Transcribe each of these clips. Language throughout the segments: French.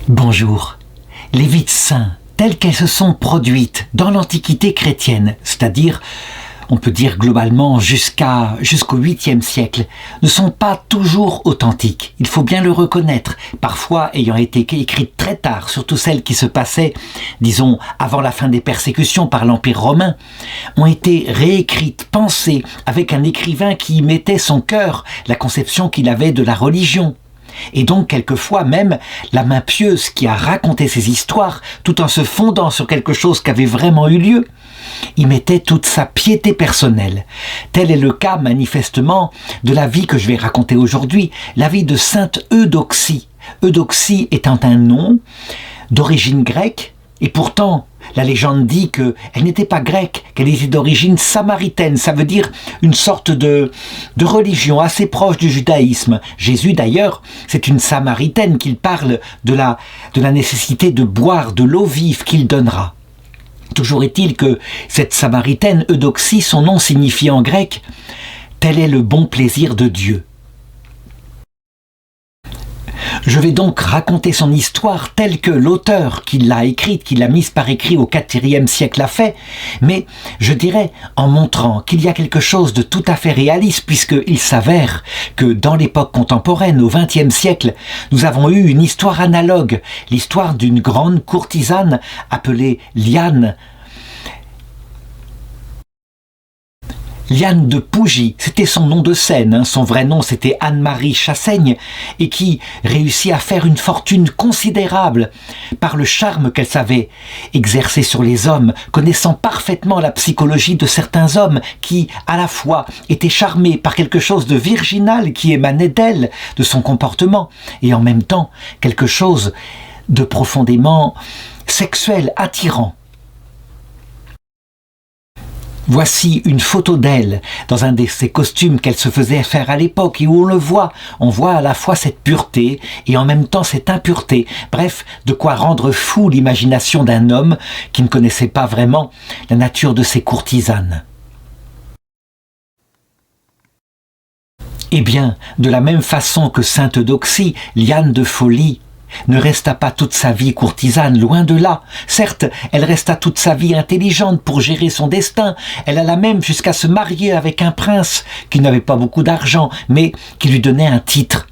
Bonjour. Les vies de saints, telles qu'elles se sont produites dans l'Antiquité chrétienne, c'est-à-dire, on peut dire globalement jusqu'au 8e siècle, ne sont pas toujours authentiques. Il faut bien le reconnaître, parfois ayant été écrites très tard, surtout celles qui se passaient, disons, avant la fin des persécutions par l'Empire romain, ont été réécrites, pensées, avec un écrivain qui y mettait son cœur, la conception qu'il avait de la religion. Et donc quelquefois même la main pieuse qui a raconté ces histoires, tout en se fondant sur quelque chose qui avait vraiment eu lieu, y mettait toute sa piété personnelle. Tel est le cas manifestement de la vie que je vais raconter aujourd'hui, la vie de sainte Eudoxie. Eudoxie étant un nom d'origine grecque, et pourtant la légende dit qu'elle n'était pas grecque, qu'elle était d'origine samaritaine, ça veut dire une sorte de religion assez proche du judaïsme. Jésus d'ailleurs, c'est une samaritaine qu'il parle de la nécessité de boire de l'eau vive qu'il donnera. Toujours est-il que cette samaritaine Eudoxie, son nom signifie en grec « tel est le bon plaisir de Dieu ». Je vais donc raconter son histoire telle que l'auteur qui l'a écrite, qui l'a mise par écrit au IVe siècle l'a fait, mais je dirais en montrant qu'il y a quelque chose de tout à fait réaliste, puisqu'il s'avère que dans l'époque contemporaine, au XXe siècle, nous avons eu une histoire analogue, l'histoire d'une grande courtisane appelée Liane de Pougy, c'était son nom de scène, son vrai nom c'était Anne-Marie Chassaigne, et qui réussit à faire une fortune considérable par le charme qu'elle savait exercer sur les hommes, connaissant parfaitement la psychologie de certains hommes qui, à la fois, étaient charmés par quelque chose de virginal qui émanait d'elle, de son comportement, et en même temps quelque chose de profondément sexuel, attirant. Voici une photo d'elle dans un de ces costumes qu'elle se faisait faire à l'époque et où on voit à la fois cette pureté et en même temps cette impureté. Bref, de quoi rendre fou l'imagination d'un homme qui ne connaissait pas vraiment la nature de ses courtisanes. Eh bien, de la même façon que sainte Eudoxie, Liane de Folie ne resta pas toute sa vie courtisane, loin de là. Certes, elle resta toute sa vie intelligente pour gérer son destin. Elle alla même jusqu'à se marier avec un prince qui n'avait pas beaucoup d'argent, mais qui lui donnait un titre.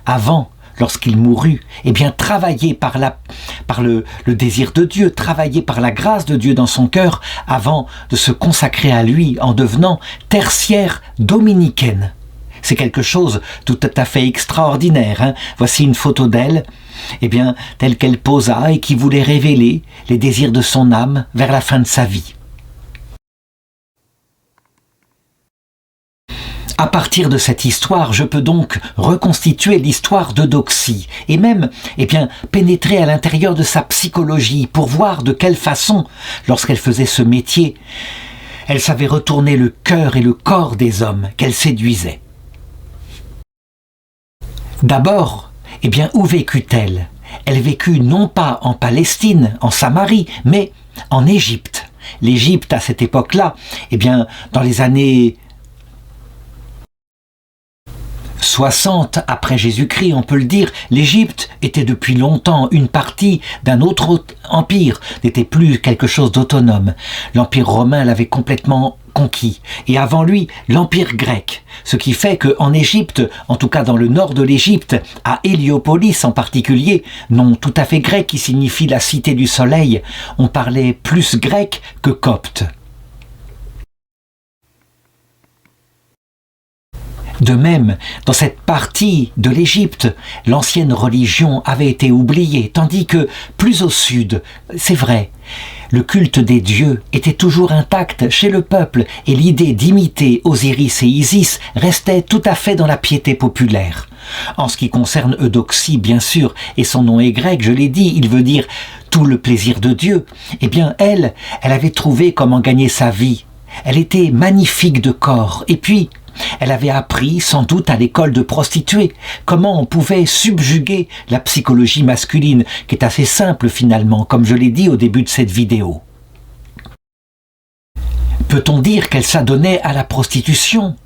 Avant, lorsqu'il mourut, eh bien, travailler par le désir de Dieu, travailler par la grâce de Dieu dans son cœur, avant de se consacrer à lui en devenant tertiaire dominicaine. C'est quelque chose tout à fait extraordinaire. Voici une photo d'elle, telle qu'elle posa et qui voulait révéler les désirs de son âme vers la fin de sa vie. À partir de cette histoire, je peux donc reconstituer l'histoire d'Eudoxie et même, pénétrer à l'intérieur de sa psychologie pour voir de quelle façon, lorsqu'elle faisait ce métier, elle savait retourner le cœur et le corps des hommes qu'elle séduisait. D'abord, où vécut-elle ? Elle vécut non pas en Palestine, en Samarie, mais en Égypte. L'Égypte, à cette époque-là, dans les années 60 après Jésus-Christ, on peut le dire, l'Égypte était depuis longtemps une partie d'un autre empire, n'était plus quelque chose d'autonome. L'Empire romain l'avait complètement conquis. Et avant lui, l'Empire grec. Ce qui fait qu'en Égypte, en tout cas dans le nord de l'Égypte, à Héliopolis en particulier, nom tout à fait grec qui signifie la cité du soleil, on parlait plus grec que copte. De même, dans cette partie de l'Égypte, l'ancienne religion avait été oubliée, tandis que plus au sud, c'est vrai, le culte des dieux était toujours intact chez le peuple et l'idée d'imiter Osiris et Isis restait tout à fait dans la piété populaire. En ce qui concerne Eudoxie, bien sûr, et son nom est grec, je l'ai dit, il veut dire « tout le plaisir de Dieu », elle avait trouvé comment gagner sa vie. Elle était magnifique de corps, et puis elle avait appris, sans doute à l'école de prostituées, comment on pouvait subjuguer la psychologie masculine, qui est assez simple finalement, comme je l'ai dit au début de cette vidéo. Peut-on dire qu'elle s'adonnait à la prostitution ?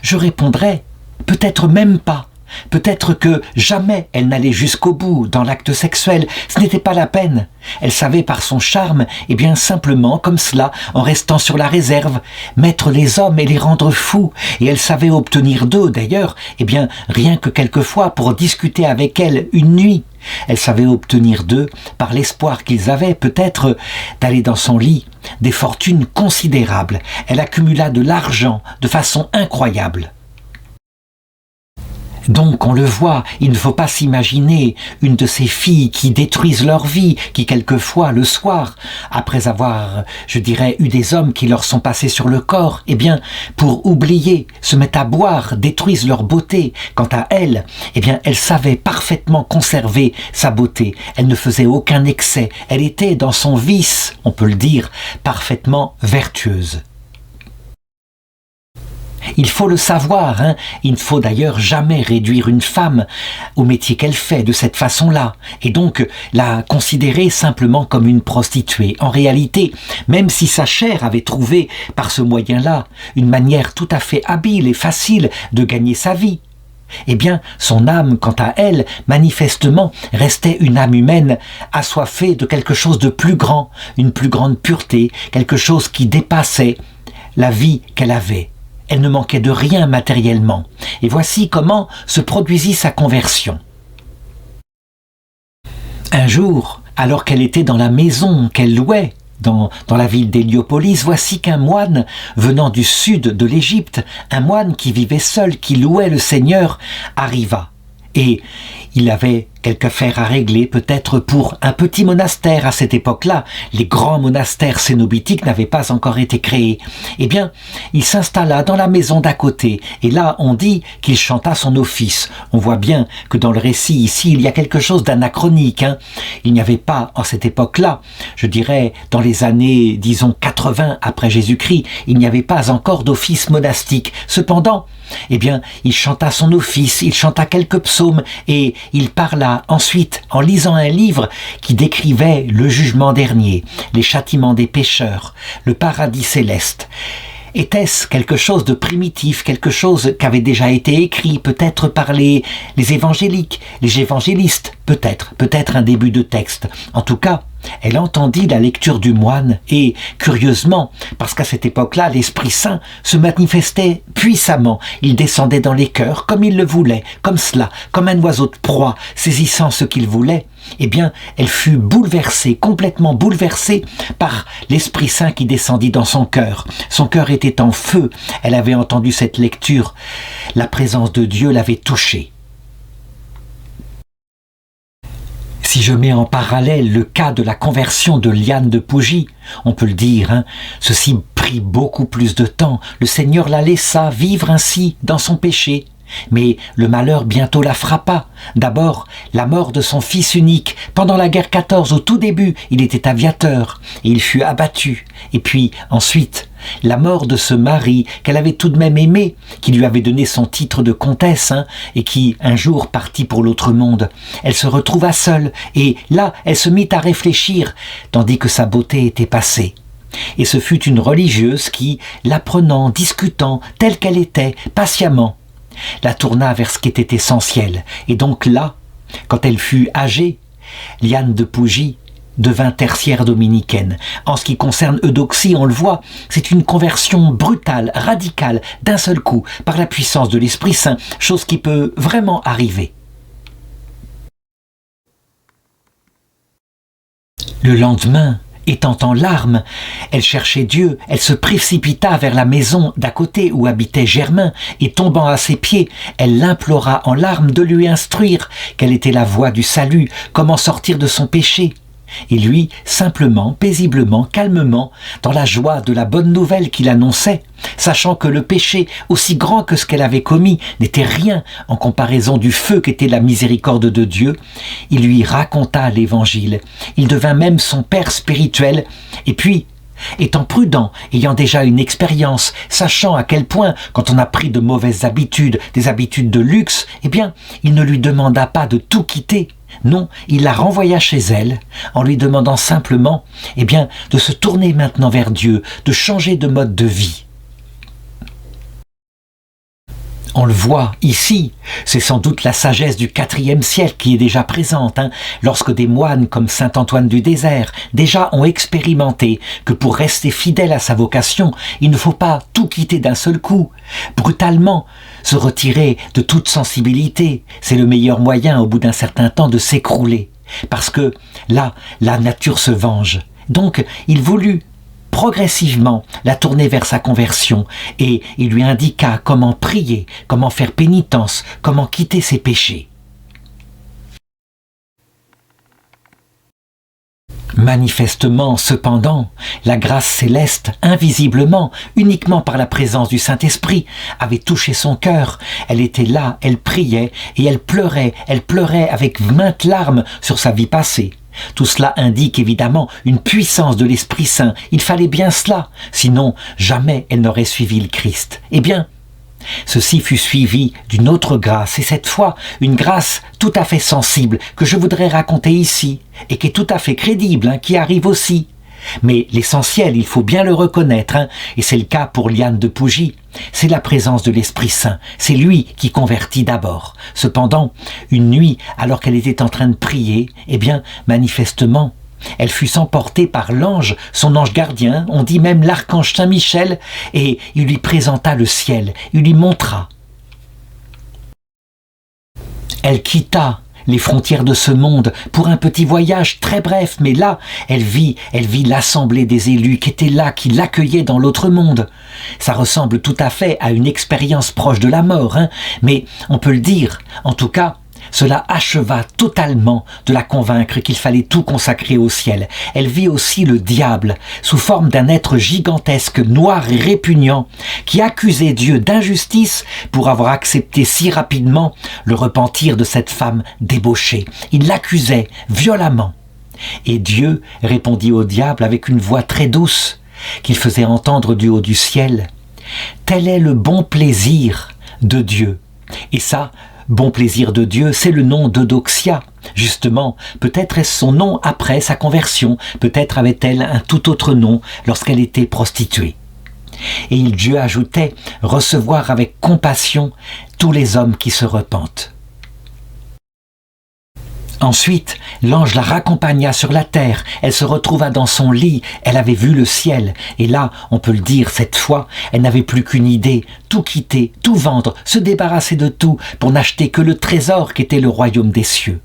Je répondrais, peut-être même pas. Peut-être que jamais elle n'allait jusqu'au bout dans l'acte sexuel. Ce n'était pas la peine. Elle savait par son charme, et bien simplement, comme cela, en restant sur la réserve, mettre les hommes et les rendre fous. Et elle savait obtenir d'eux, d'ailleurs, et bien rien que quelquefois pour discuter avec elle une nuit. Elle savait obtenir d'eux, par l'espoir qu'ils avaient peut-être d'aller dans son lit, des fortunes considérables. Elle accumula de l'argent de façon incroyable. Donc on le voit, il ne faut pas s'imaginer une de ces filles qui détruisent leur vie, qui quelquefois le soir, après avoir, je dirais, eu des hommes qui leur sont passés sur le corps, eh bien, pour oublier, se mettent à boire, détruisent leur beauté. Quant à elle, eh bien, elle savait parfaitement conserver sa beauté. Elle ne faisait aucun excès. Elle était dans son vice, on peut le dire, parfaitement vertueuse. Il faut le savoir, hein. Il ne faut d'ailleurs jamais réduire une femme au métier qu'elle fait de cette façon-là, et donc la considérer simplement comme une prostituée. En réalité, même si sa chair avait trouvé par ce moyen-là une manière tout à fait habile et facile de gagner sa vie, eh bien, son âme, quant à elle, manifestement, restait une âme humaine assoiffée de quelque chose de plus grand, une plus grande pureté, quelque chose qui dépassait la vie qu'elle avait. Elle ne manquait de rien matériellement. Et voici comment se produisit sa conversion. Un jour, alors qu'elle était dans la maison qu'elle louait, dans la ville d'Héliopolis, voici qu'un moine venant du sud de l'Égypte, un moine qui vivait seul, qui louait le Seigneur, arriva. Et il avait quelque affaire à régler, peut-être pour un petit monastère à cette époque-là. Les grands monastères cénobitiques n'avaient pas encore été créés. Eh bien, il s'installa dans la maison d'à côté, et là, on dit qu'il chanta son office. On voit bien que dans le récit ici, il y a quelque chose d'anachronique, hein. Il n'y avait pas, en cette époque-là, je dirais, dans les années, disons, 80 après Jésus-Christ, il n'y avait pas encore d'office monastique. Cependant, eh bien, il chanta son office, il chanta quelques psaumes, et il parla ensuite en lisant un livre qui décrivait le jugement dernier, les châtiments des pécheurs, le paradis céleste. Était-ce quelque chose de primitif, quelque chose qui avait déjà été écrit, peut-être par les évangéliques, les évangélistes, peut-être un début de texte. En tout cas, elle entendit la lecture du moine et, curieusement, parce qu'à cette époque-là, l'Esprit Saint se manifestait puissamment. Il descendait dans les cœurs comme il le voulait, comme cela, comme un oiseau de proie, saisissant ce qu'il voulait. Eh bien, elle fut bouleversée, complètement bouleversée par l'Esprit Saint qui descendit dans son cœur. Son cœur était en feu. Elle avait entendu cette lecture. La présence de Dieu l'avait touchée. Si je mets en parallèle le cas de la conversion de Liane de Pougy, on peut le dire, hein, ceci prit beaucoup plus de temps. Le Seigneur la laissa vivre ainsi dans son péché. Mais le malheur bientôt la frappa. D'abord, la mort de son fils unique. Pendant la guerre 14, au tout début, il était aviateur et il fut abattu. Et puis, ensuite, la mort de ce mari qu'elle avait tout de même aimé, qui lui avait donné son titre de comtesse, hein, et qui, un jour, partit pour l'autre monde. Elle se retrouva seule et là, elle se mit à réfléchir, tandis que sa beauté était passée. Et ce fut une religieuse qui, l'apprenant, discutant, telle qu'elle était, patiemment, la tourna vers ce qui était essentiel. Et donc là, quand elle fut âgée, Liane de Pougy devint tertiaire dominicaine. En ce qui concerne Eudoxie, on le voit, c'est une conversion brutale, radicale, d'un seul coup, par la puissance de l'Esprit Saint, chose qui peut vraiment arriver. Le lendemain, étant en larmes, elle cherchait Dieu, elle se précipita vers la maison d'à côté où habitait Germain, et tombant à ses pieds, elle l'implora en larmes de lui instruire quelle était la voie du salut, comment sortir de son péché. Et lui, simplement, paisiblement, calmement, dans la joie de la bonne nouvelle qu'il annonçait, sachant que le péché, aussi grand que ce qu'elle avait commis, n'était rien en comparaison du feu qu'était la miséricorde de Dieu, il lui raconta l'Évangile. Il devint même son père spirituel, et puis, étant prudent, ayant déjà une expérience, sachant à quel point, quand on a pris de mauvaises habitudes, des habitudes de luxe, eh bien, il ne lui demanda pas de tout quitter. Non, il la renvoya chez elle, en lui demandant simplement, eh bien, de se tourner maintenant vers Dieu, de changer de mode de vie. On le voit ici, c'est sans doute la sagesse du IVe siècle qui est déjà présente, lorsque des moines comme saint Antoine du Désert déjà ont expérimenté que pour rester fidèle à sa vocation, il ne faut pas tout quitter d'un seul coup, brutalement, se retirer de toute sensibilité. C'est le meilleur moyen au bout d'un certain temps de s'écrouler, parce que là, la nature se venge. Donc, il voulut progressivement la tourner vers sa conversion et il lui indiqua comment prier, comment faire pénitence, comment quitter ses péchés. Manifestement, cependant, la grâce céleste, invisiblement, uniquement par la présence du Saint-Esprit, avait touché son cœur. Elle était là, elle priait et elle pleurait avec maintes larmes sur sa vie passée. Tout cela indique évidemment une puissance de l'Esprit Saint. Il fallait bien cela, sinon jamais elle n'aurait suivi le Christ. Eh bien, ceci fut suivi d'une autre grâce, et cette fois une grâce tout à fait sensible que je voudrais raconter ici, et qui est tout à fait crédible, qui arrive aussi. Mais l'essentiel, il faut bien le reconnaître, et c'est le cas pour Liane de Pougy, c'est la présence de l'Esprit Saint, c'est lui qui convertit d'abord. Cependant, une nuit, alors qu'elle était en train de prier, eh bien, manifestement, elle fut emportée par l'ange, son ange gardien, on dit même l'archange Saint-Michel, et il lui présenta le ciel, il lui montra. Elle quitta les frontières de ce monde pour un petit voyage très bref, mais là, elle vit l'assemblée des élus qui étaient là, qui l'accueillaient dans l'autre monde. Ça ressemble tout à fait à une expérience proche de la mort, mais on peut le dire, en tout cas, cela acheva totalement de la convaincre qu'il fallait tout consacrer au ciel. Elle vit aussi le diable, sous forme d'un être gigantesque, noir et répugnant, qui accusait Dieu d'injustice pour avoir accepté si rapidement le repentir de cette femme débauchée. Il l'accusait violemment. Et Dieu répondit au diable avec une voix très douce, qu'il faisait entendre du haut du ciel. Tel est le bon plaisir de Dieu. Et ça, bon plaisir de Dieu, c'est le nom d'Eudoxia. Justement, peut-être est-ce son nom après sa conversion, peut-être avait-elle un tout autre nom lorsqu'elle était prostituée. Et Dieu ajoutait « recevoir avec compassion tous les hommes qui se repentent ». Ensuite, l'ange la raccompagna sur la terre, elle se retrouva dans son lit, elle avait vu le ciel, et là, on peut le dire, cette fois, elle n'avait plus qu'une idée, tout quitter, tout vendre, se débarrasser de tout, pour n'acheter que le trésor qu'était le royaume des cieux.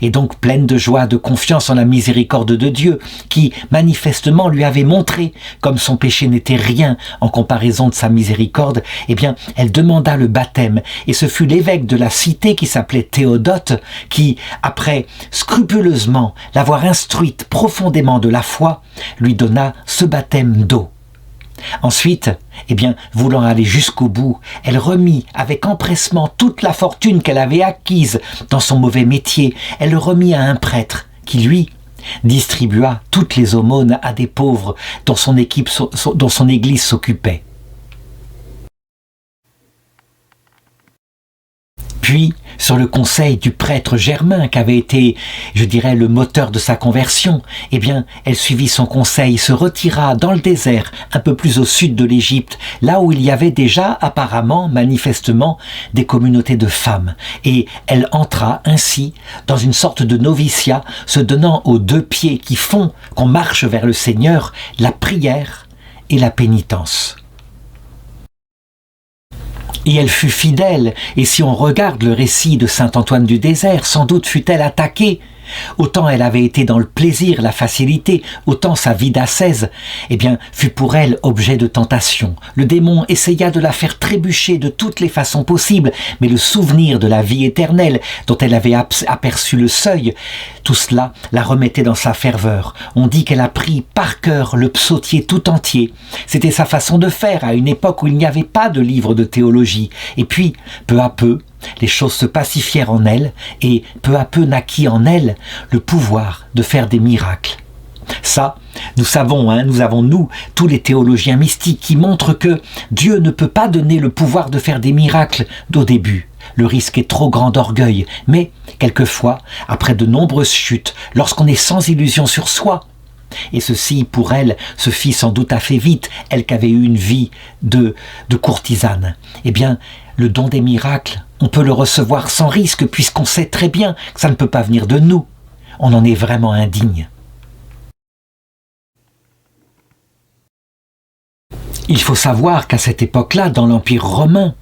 Et donc pleine de joie, de confiance en la miséricorde de Dieu, qui manifestement lui avait montré, comme son péché n'était rien en comparaison de sa miséricorde, eh bien elle demanda le baptême, et ce fut l'évêque de la cité qui s'appelait Théodote, qui, après scrupuleusement l'avoir instruite profondément de la foi, lui donna ce baptême d'eau. Ensuite, eh bien, voulant aller jusqu'au bout, elle remit avec empressement toute la fortune qu'elle avait acquise dans son mauvais métier, elle le remit à un prêtre qui, lui, distribua toutes les aumônes à des pauvres dont son église s'occupait. Puis, sur le conseil du prêtre Germain, qui avait été, je dirais, le moteur de sa conversion, eh bien, elle suivit son conseil, se retira dans le désert, un peu plus au sud de l'Égypte, là où il y avait déjà, apparemment, manifestement, des communautés de femmes. Et elle entra ainsi dans une sorte de noviciat, se donnant aux deux pieds qui font qu'on marche vers le Seigneur, la prière et la pénitence. Et elle fut fidèle, et si on regarde le récit de saint Antoine du Désert, sans doute fut-elle attaquée. Autant elle avait été dans le plaisir, la facilité, autant sa vie d'ascèse, eh bien, fut pour elle objet de tentation. Le démon essaya de la faire trébucher de toutes les façons possibles, mais le souvenir de la vie éternelle, dont elle avait aperçu le seuil, tout cela la remettait dans sa ferveur. On dit qu'elle a pris par cœur le psautier tout entier. C'était sa façon de faire à une époque où il n'y avait pas de livre de théologie. Et puis, peu à peu, les choses se pacifièrent en elle, et peu à peu naquit en elle le pouvoir de faire des miracles. Ça, nous savons, nous avons, tous les théologiens mystiques qui montrent que Dieu ne peut pas donner le pouvoir de faire des miracles au début. Le risque est trop grand d'orgueil, mais quelquefois, après de nombreuses chutes, lorsqu'on est sans illusion sur soi, et ceci, pour elle, se fit sans doute assez vite, elle qui avait eu une vie de courtisane, eh bien, le don des miracles, on peut le recevoir sans risque puisqu'on sait très bien que ça ne peut pas venir de nous. On en est vraiment indigne. Il faut savoir qu'à cette époque-là, dans l'Empire romain,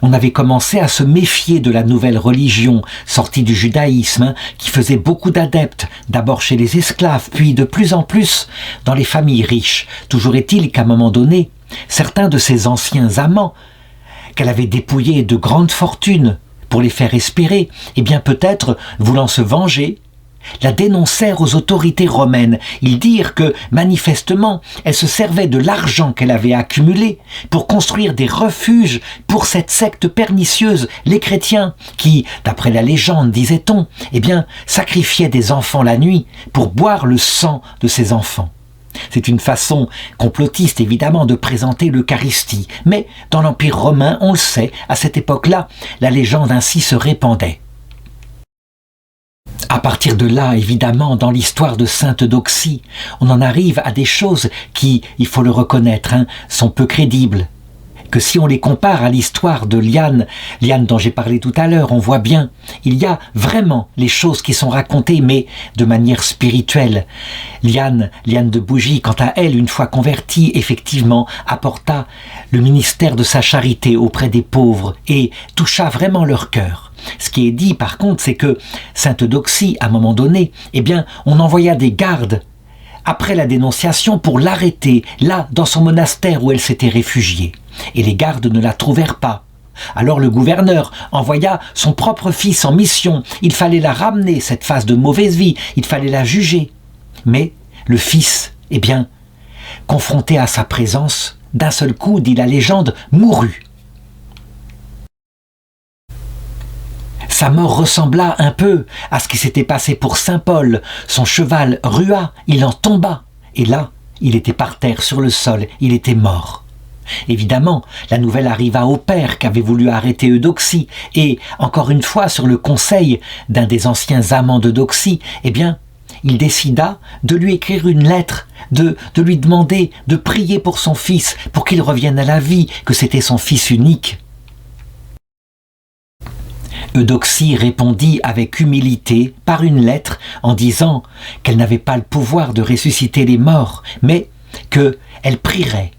on avait commencé à se méfier de la nouvelle religion sortie du judaïsme, qui faisait beaucoup d'adeptes, d'abord chez les esclaves, puis de plus en plus dans les familles riches. Toujours est-il qu'à un moment donné, certains de ses anciens amants, qu'elle avait dépouillés de grandes fortunes pour les faire espérer, eh bien peut-être, voulant se venger, la dénoncèrent aux autorités romaines. Ils dirent que, manifestement, elle se servait de l'argent qu'elle avait accumulé pour construire des refuges pour cette secte pernicieuse, les chrétiens, qui, d'après la légende, disait-on, eh bien, sacrifiaient des enfants la nuit pour boire le sang de ces enfants. C'est une façon complotiste, évidemment, de présenter l'Eucharistie. Mais, dans l'Empire romain, on le sait, à cette époque-là, la légende ainsi se répandait. À partir de là, évidemment, dans l'histoire de Sainte Eudoxie, on en arrive à des choses qui, il faut le reconnaître, sont peu crédibles. Que si on les compare à l'histoire de Liane dont j'ai parlé tout à l'heure, on voit bien, il y a vraiment les choses qui sont racontées, mais de manière spirituelle. Liane de Bougie, quant à elle, une fois convertie, effectivement, apporta le ministère de sa charité auprès des pauvres et toucha vraiment leur cœur. Ce qui est dit, par contre, c'est que Sainte Eudoxie, à un moment donné, eh bien, on envoya des gardes après la dénonciation pour l'arrêter, là, dans son monastère où elle s'était réfugiée. Et les gardes ne la trouvèrent pas. Alors le gouverneur envoya son propre fils en mission. Il fallait la ramener, cette phase de mauvaise vie, il fallait la juger. Mais le fils, eh bien, confronté à sa présence, d'un seul coup, dit la légende, mourut. Sa mort ressembla un peu à ce qui s'était passé pour saint Paul. Son cheval rua, il en tomba. Et là, il était par terre sur le sol, il était mort. Évidemment, la nouvelle arriva au père qu'avait voulu arrêter Eudoxie. Et, encore une fois, sur le conseil d'un des anciens amants d'Eudoxie, eh bien, il décida de lui écrire une lettre, de lui demander de prier pour son fils, pour qu'il revienne à la vie, que c'était son fils unique. Eudoxie répondit avec humilité par une lettre en disant qu'elle n'avait pas le pouvoir de ressusciter les morts, mais qu'elle prierait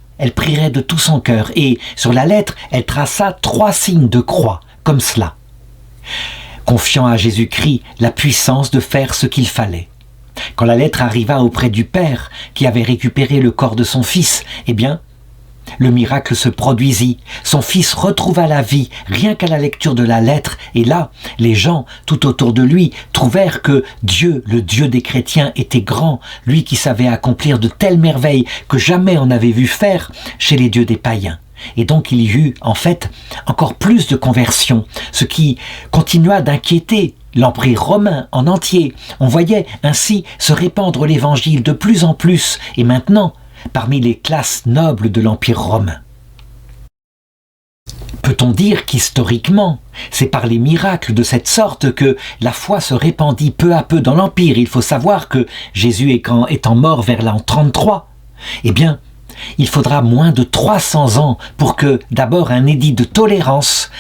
de tout son cœur. Et sur la lettre, elle traça 3 signes de croix, comme cela, confiant à Jésus-Christ la puissance de faire ce qu'il fallait. Quand la lettre arriva auprès du père qui avait récupéré le corps de son fils, eh bien, le miracle se produisit. Son fils retrouva la vie, rien qu'à la lecture de la lettre. Et là, les gens, tout autour de lui, trouvèrent que Dieu, le Dieu des chrétiens, était grand. Lui qui savait accomplir de telles merveilles que jamais on n'avait vu faire chez les dieux des païens. Et donc il y eut, en fait, encore plus de conversions, ce qui continua d'inquiéter l'Empire romain en entier. On voyait ainsi se répandre l'évangile de plus en plus. Et maintenant, parmi les classes nobles de l'Empire romain. Peut-on dire qu'historiquement, c'est par les miracles de cette sorte que la foi se répandit peu à peu dans l'Empire? Il faut savoir que Jésus étant mort vers l'an 33, eh bien, il faudra moins de 300 ans pour que d'abord un édit de tolérance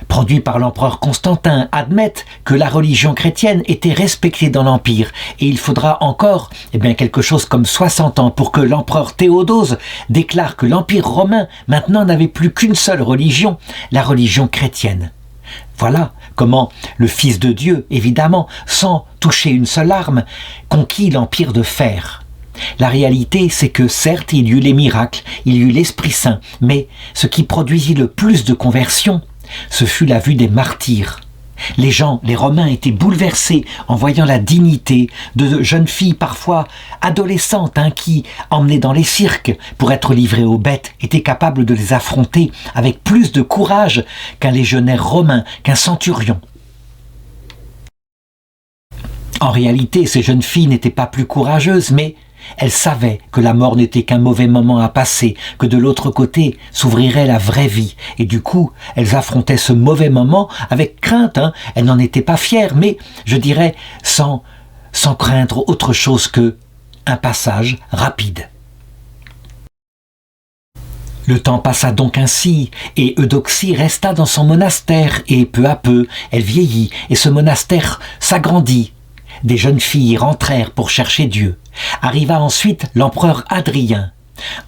produit par l'empereur Constantin, admettent que la religion chrétienne était respectée dans l'Empire. Et il faudra encore quelque chose comme 60 ans pour que l'empereur Théodose déclare que l'Empire romain maintenant n'avait plus qu'une seule religion, la religion chrétienne. Voilà comment le Fils de Dieu, évidemment, sans toucher une seule arme, conquit l'Empire de fer. La réalité, c'est que certes, il y eut les miracles, il y eut l'Esprit Saint, mais ce qui produisit le plus de conversions, ce fut la vue des martyrs. Les Romains étaient bouleversés en voyant la dignité de jeunes filles parfois adolescentes qui, emmenées dans les cirques pour être livrées aux bêtes, étaient capables de les affronter avec plus de courage qu'un légionnaire romain, qu'un centurion. En réalité, ces jeunes filles n'étaient pas plus courageuses, mais elles savaient que la mort n'était qu'un mauvais moment à passer, que de l'autre côté s'ouvrirait la vraie vie. Et du coup, elles affrontaient ce mauvais moment avec crainte. Elles n'en étaient pas fières, mais, je dirais, sans craindre autre chose que un passage rapide. Le temps passa donc ainsi, et Eudoxie resta dans son monastère, et peu à peu, elle vieillit, et ce monastère s'agrandit. Des jeunes filles rentrèrent pour chercher Dieu. Arriva ensuite l'empereur Hadrien,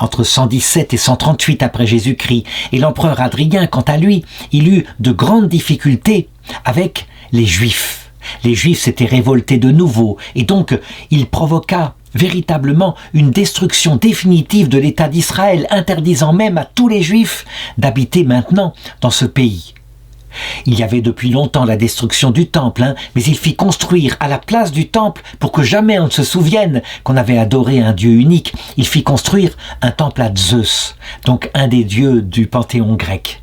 entre 117 et 138 après Jésus-Christ, et l'empereur Hadrien, quant à lui, il eut de grandes difficultés avec les Juifs. Les Juifs s'étaient révoltés de nouveau, et donc il provoqua véritablement une destruction définitive de l'État d'Israël, interdisant même à tous les Juifs d'habiter maintenant dans ce pays. Il y avait depuis longtemps la destruction du temple, mais il fit construire à la place du temple, pour que jamais on ne se souvienne qu'on avait adoré un Dieu unique, il fit construire un temple à Zeus, donc un des dieux du panthéon grec.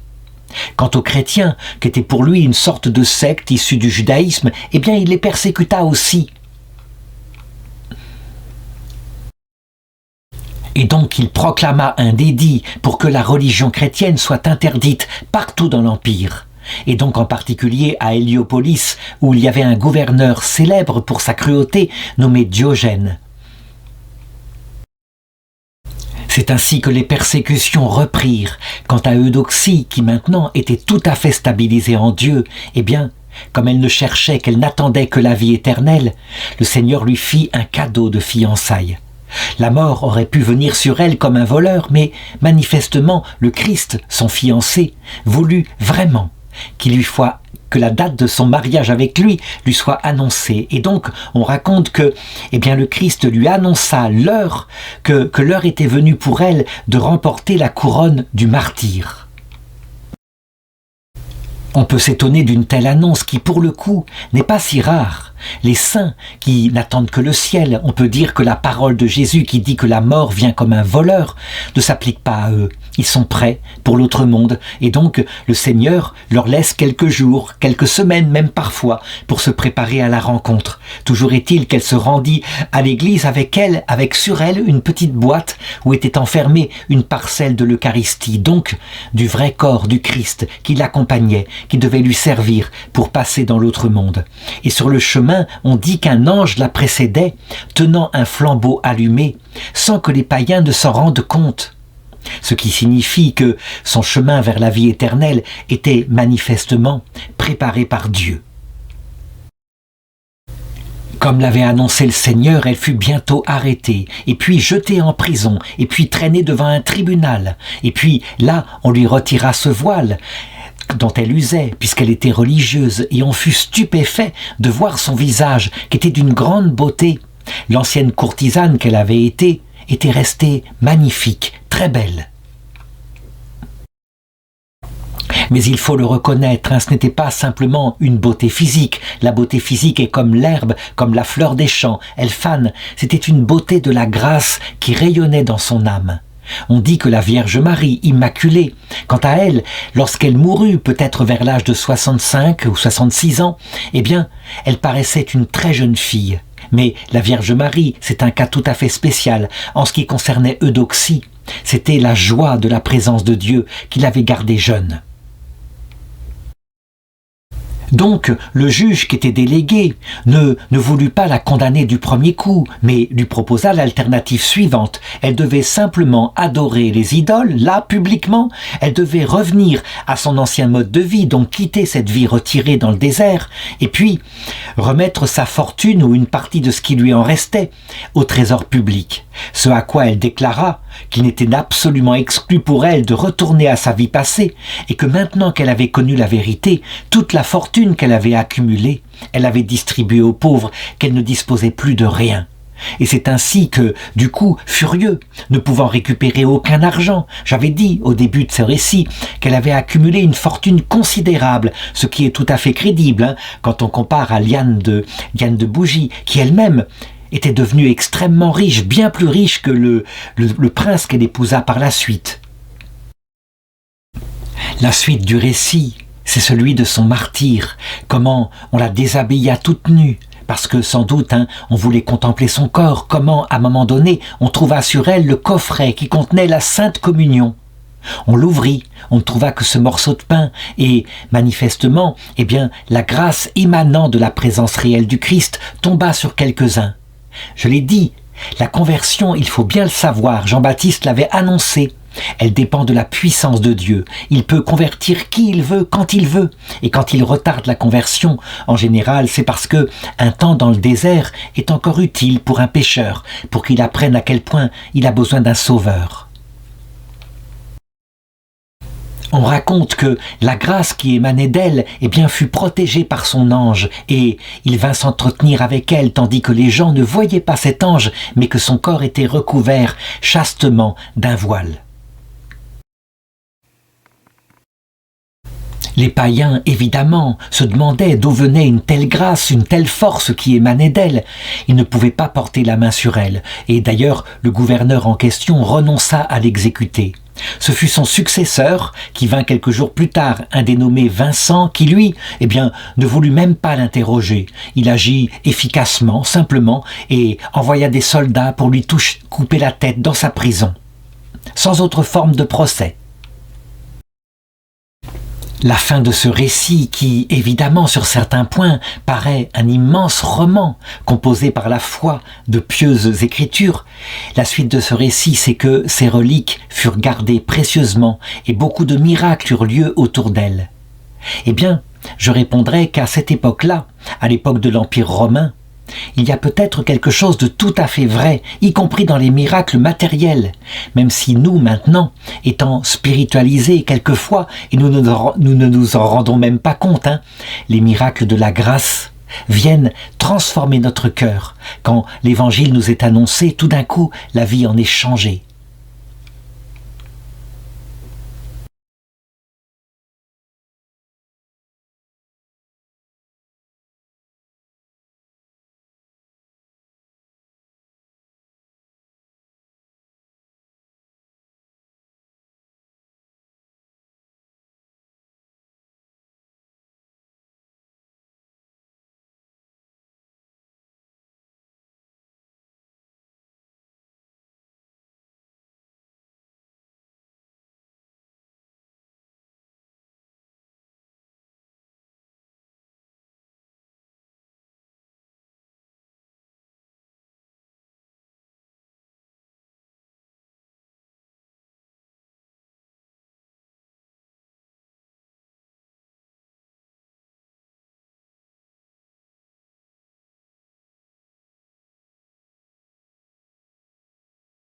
Quant aux chrétiens, qui étaient pour lui une sorte de secte issue du judaïsme, eh bien il les persécuta aussi. Et donc il proclama un dédit pour que la religion chrétienne soit interdite partout dans l'Empire. Et donc en particulier à Héliopolis, où il y avait un gouverneur célèbre pour sa cruauté, nommé Diogène. C'est ainsi que les persécutions reprirent. Quant à Eudoxie, qui maintenant était tout à fait stabilisée en Dieu, eh bien, comme elle ne cherchait, qu'elle n'attendait que la vie éternelle, le Seigneur lui fit un cadeau de fiançailles. La mort aurait pu venir sur elle comme un voleur, mais manifestement le Christ, son fiancé, voulut vraiment que la date de son mariage avec lui soit annoncée. Et donc on raconte que le Christ lui annonça l'heure, que l'heure était venue pour elle de remporter la couronne du martyr. On peut s'étonner d'une telle annonce qui, pour le coup, n'est pas si rare. Les saints qui n'attendent que le ciel, on peut dire que la parole de Jésus qui dit que la mort vient comme un voleur, ne s'applique pas à eux. Ils sont prêts pour l'autre monde, et donc le Seigneur leur laisse quelques jours, quelques semaines même parfois, pour se préparer à la rencontre. Toujours est-il qu'elle se rendit à l'église avec sur elle une petite boîte où était enfermée une parcelle de l'Eucharistie, donc du vrai corps du Christ qui l'accompagnait, qui devait lui servir pour passer dans l'autre monde. Et sur le chemin, on dit qu'un ange la précédait, tenant un flambeau allumé, sans que les païens ne s'en rendent compte. Ce qui signifie que son chemin vers la vie éternelle était manifestement préparé par Dieu. Comme l'avait annoncé le Seigneur, elle fut bientôt arrêtée, et puis jetée en prison, et puis traînée devant un tribunal. Et puis là, on lui retira ce voile dont elle usait, puisqu'elle était religieuse, et on fut stupéfait de voir son visage, qui était d'une grande beauté. L'ancienne courtisane qu'elle avait été était restée magnifique, très belle. Mais il faut le reconnaître, ce n'était pas simplement une beauté physique. La beauté physique est comme l'herbe, comme la fleur des champs, elle fane. C'était une beauté de la grâce qui rayonnait dans son âme. On dit que la Vierge Marie, immaculée, quant à elle, lorsqu'elle mourut, peut-être vers l'âge de 65 ou 66 ans, elle paraissait une très jeune fille. Mais la Vierge Marie, c'est un cas tout à fait spécial. En ce qui concernait Eudoxie, c'était la joie de la présence de Dieu qui l'avait gardée jeune. Donc, le juge qui était délégué ne voulut pas la condamner du premier coup, mais lui proposa l'alternative suivante. Elle devait simplement adorer les idoles, là, publiquement. Elle devait revenir à son ancien mode de vie, donc quitter cette vie retirée dans le désert, et puis remettre sa fortune ou une partie de ce qui lui en restait au trésor public. Ce à quoi elle déclara qu'il n'était absolument exclu pour elle de retourner à sa vie passée, et que maintenant qu'elle avait connu la vérité, toute la fortune qu'elle avait accumulée, elle avait distribuée aux pauvres, qu'elle ne disposait plus de rien. Et c'est ainsi que, du coup, furieux, ne pouvant récupérer aucun argent, j'avais dit au début de ce récit qu'elle avait accumulé une fortune considérable, ce qui est tout à fait crédible quand on compare à Liane de Bougie, qui elle-même était devenue extrêmement riche, bien plus riche que le prince qu'elle épousa par la suite. La suite du récit, c'est celui de son martyre, comment on la déshabilla toute nue, parce que sans doute on voulait contempler son corps, comment à un moment donné on trouva sur elle le coffret qui contenait la Sainte Communion. On l'ouvrit, on ne trouva que ce morceau de pain et manifestement, la grâce émanant de la présence réelle du Christ tomba sur quelques-uns. Je l'ai dit, la conversion, il faut bien le savoir, Jean-Baptiste l'avait annoncé. Elle dépend de la puissance de Dieu. Il peut convertir qui il veut, quand il veut. Et quand il retarde la conversion, en général, c'est parce que un temps dans le désert est encore utile pour un pécheur, pour qu'il apprenne à quel point il a besoin d'un sauveur. On raconte que la grâce qui émanait d'elle fut protégée par son ange et il vint s'entretenir avec elle tandis que les gens ne voyaient pas cet ange mais que son corps était recouvert chastement d'un voile. Les païens, évidemment, se demandaient d'où venait une telle grâce, une telle force qui émanait d'elle. Ils ne pouvaient pas porter la main sur elle, et d'ailleurs le gouverneur en question renonça à l'exécuter. Ce fut son successeur, qui vint quelques jours plus tard, un dénommé Vincent, qui lui, ne voulut même pas l'interroger. Il agit efficacement, simplement, et envoya des soldats pour lui couper la tête dans sa prison, sans autre forme de procès. La fin de ce récit qui, évidemment, sur certains points, paraît un immense roman composé par la foi de pieuses écritures. La suite de ce récit, c'est que ces reliques furent gardées précieusement et beaucoup de miracles eurent lieu autour d'elles. Je répondrai qu'à cette époque-là, à l'époque de l'Empire romain, il y a peut-être quelque chose de tout à fait vrai, y compris dans les miracles matériels, même si nous, maintenant, étant spiritualisés quelquefois, et nous ne nous en rendons même pas compte, les miracles de la grâce viennent transformer notre cœur. Quand l'évangile nous est annoncé, tout d'un coup, la vie en est changée.